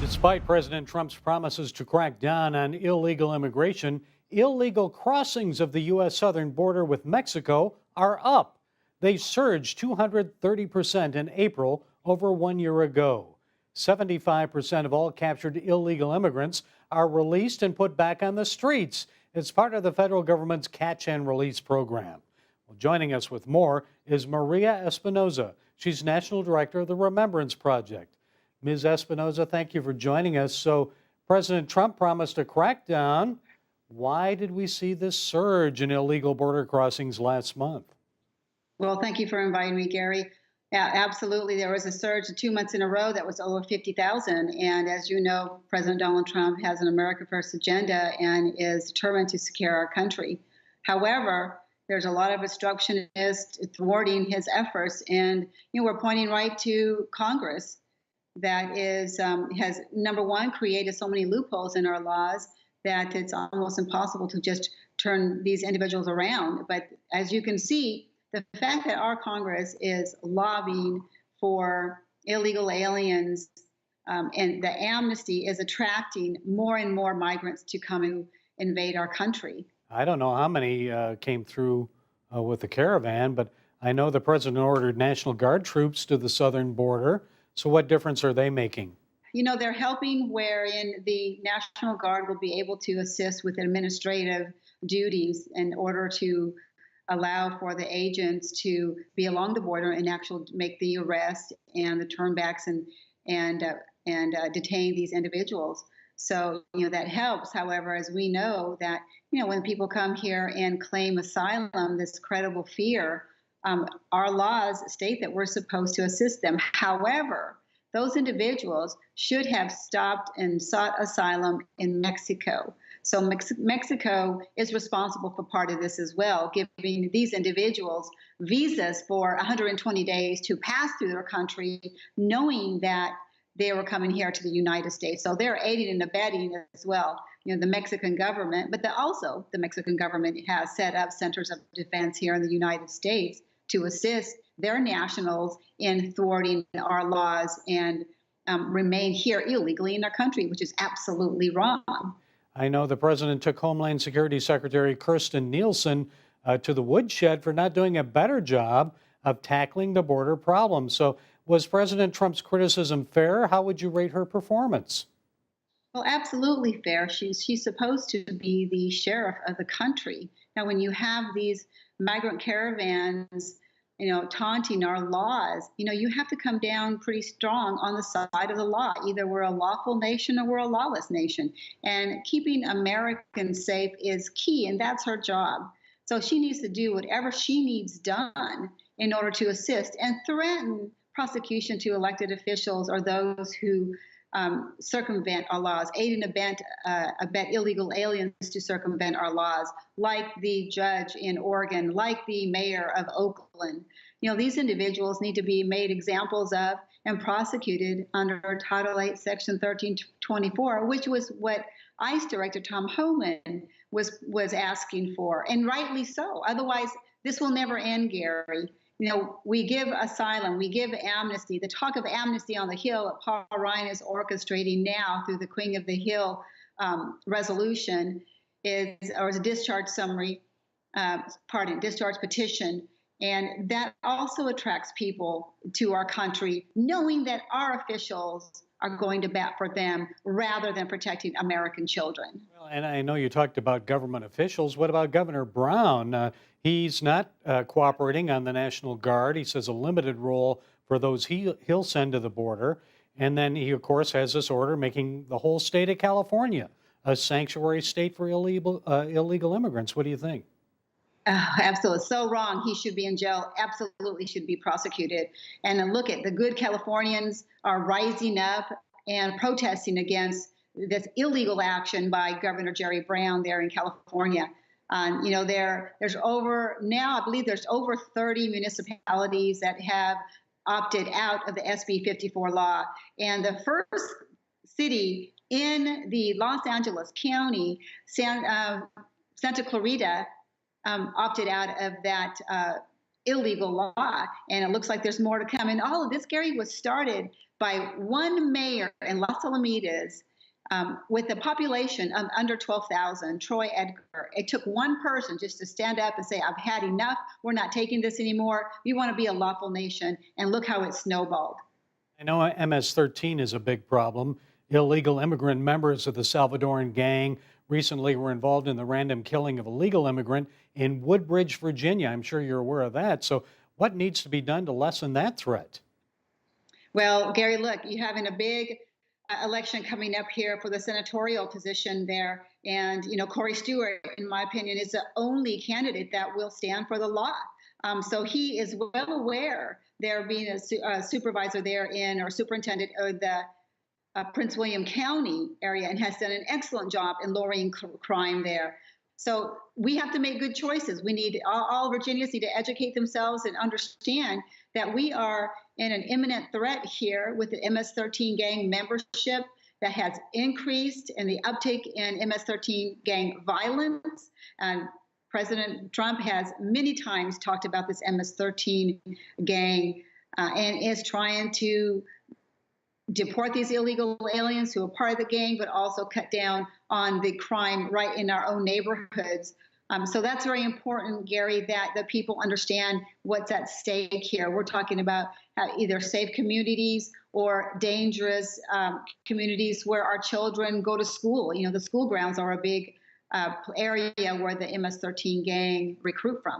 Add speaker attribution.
Speaker 1: Despite President Trump's promises to crack down on illegal immigration, illegal crossings of the U.S. southern border with Mexico are up. They surged 230% in April over 1 year ago. 75% of all captured illegal immigrants are released and put back on the streets. It's part of the federal government's catch and release program. Well, joining us with more is Maria Espinoza. She's National Director of the Remembrance Project. Ms. Espinoza, thank you for joining us. So President Trump promised a crackdown. Why did we see this surge in illegal border crossings last month?
Speaker 2: Well, thank you for inviting me, Gary. Yeah, absolutely. There was a surge 2 months in a row that was over 50,000. And as you know, President Donald Trump has an America First agenda and is determined to secure our country. However, there's a lot of obstructionists thwarting his efforts. And we're pointing right to Congress that has, number one, created so many loopholes in our laws that it's almost impossible to just turn these individuals around. But as you can see, the fact that our Congress is lobbying for illegal aliens and the amnesty is attracting more and more migrants to come and invade our country.
Speaker 1: I don't know how many came through with the caravan, but I know the president ordered National Guard troops to the southern border. So what difference are they making?
Speaker 2: They're helping wherein the National Guard will be able to assist with administrative duties in order to allow for the agents to be along the border and actually make the arrest and the turnbacks and detain these individuals. So, that helps. However, as we know that, when people come here and claim asylum, this credible fear, our laws state that we're supposed to assist them. However, those individuals should have stopped and sought asylum in Mexico. So Mexico is responsible for part of this as well, giving these individuals visas for 120 days to pass through their country, knowing that they were coming here to the United States. So they're aiding and abetting as well, the Mexican government. But also the Mexican government has set up centers of defense here in the United States to assist their nationals in thwarting our laws and remain here illegally in our country, which is absolutely wrong.
Speaker 1: I know the president took Homeland Security Secretary Kirstjen Nielsen to the woodshed for not doing a better job of tackling the border problem. So was President Trump's criticism fair? How would you rate her performance?
Speaker 2: Well, absolutely fair. She's supposed to be the sheriff of the country. Now, when you have these migrant caravans, taunting our laws, you have to come down pretty strong on the side of the law. Either we're a lawful nation or we're a lawless nation. And keeping Americans safe is key, and that's her job. So she needs to do whatever she needs done in order to assist and threaten prosecution to elected officials or those who circumvent our laws, aid and abet illegal aliens to circumvent our laws, like the judge in Oregon, like the mayor of Oakland. These individuals need to be made examples of and prosecuted under Title 8, Section 1324, which was what ICE Director Tom Homan was asking for, and rightly so. Otherwise, this will never end, Gary. We give asylum, we give amnesty. The talk of amnesty on the Hill that Paul Ryan is orchestrating now through the Queen of the Hill resolution is a discharge summary, discharge petition. And that also attracts people to our country, knowing that our officials are going to bat for them rather than protecting American children.
Speaker 1: Well, and I know you talked about government officials. What about Governor Brown? He's not cooperating on the National Guard. He says a limited role for those he'll send to the border. And then he, of course, has this order making the whole state of California a sanctuary state for illegal immigrants. What do you think?
Speaker 2: Absolutely. So wrong. He should be in jail. Absolutely should be prosecuted. And look at the good Californians are rising up and protesting against this illegal action by Governor Jerry Brown there in California. There's over now, I believe there's over 30 municipalities that have opted out of the SB 54 law. And the first city in the Los Angeles County, Santa Clarita, opted out of that illegal law, and it looks like there's more to come. And all of this, Gary, was started by one mayor in Las Alamitas with a population of under 12,000, Troy Edgar. It took one person just to stand up and say, I've had enough. We're not taking this anymore. We want to be a lawful nation. And look how it snowballed.
Speaker 1: I know MS-13 is a big problem. Illegal immigrant members of the Salvadoran gang recently were involved in the random killing of a legal immigrant in Woodbridge, Virginia. I'm sure you're aware of that. So, what needs to be done to lessen that threat?
Speaker 2: Well, Gary, look, you're having a big election coming up here for the senatorial position there. And, Corey Stewart, in my opinion, is the only candidate that will stand for the law. So he is well aware there being a supervisor there or superintendent of the Prince William County area and has done an excellent job in lowering crime there. So we have to make good choices. We need all Virginians need to educate themselves and understand that we are in an imminent threat here with the MS-13 gang membership that has increased and the uptick in MS-13 gang violence. And President Trump has many times talked about this MS-13 gang and is trying to deport these illegal aliens who are part of the gang, but also cut down on the crime right in our own neighborhoods. So that's very important, Gary, that the people understand what's at stake here. We're talking about either safe communities or dangerous communities where our children go to school. The school grounds are a big area where the MS-13 gang recruit from.